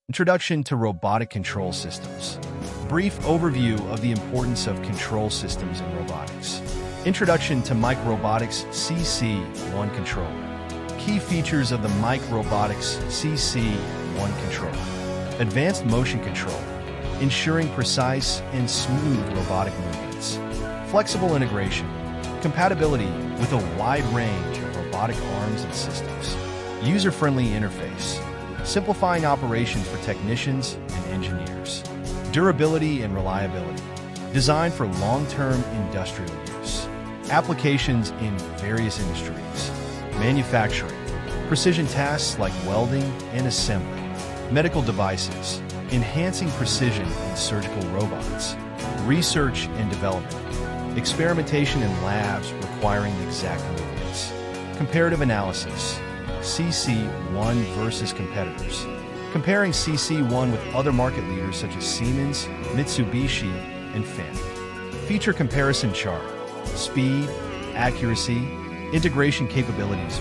Introduction to robotic control systems. Brief overview of the importance of control systems in robotics. Introduction to MIC Robotics CC1 controller. Key features of the MIC Robotics CC1 controller. Advanced motion control, ensuring precise and smooth robotic movements. Flexible integration, compatibility with a wide range of robotic arms and systems. User-friendly interface, simplifying operations for technicians and engineers. Durability and reliability, designed for long-term industrial use. Applications in various industries. Manufacturing, precision tasks like welding and assembly. Medical devices, enhancing precision in surgical robots. Research and development, experimentation in labs requiring exact movements. Comparative analysis, CC1 versus competitors. Comparing CC1 with other market leaders such as Siemens, Mitsubishi, and Finn. Feature comparison chart, speed, accuracy, integration capabilities,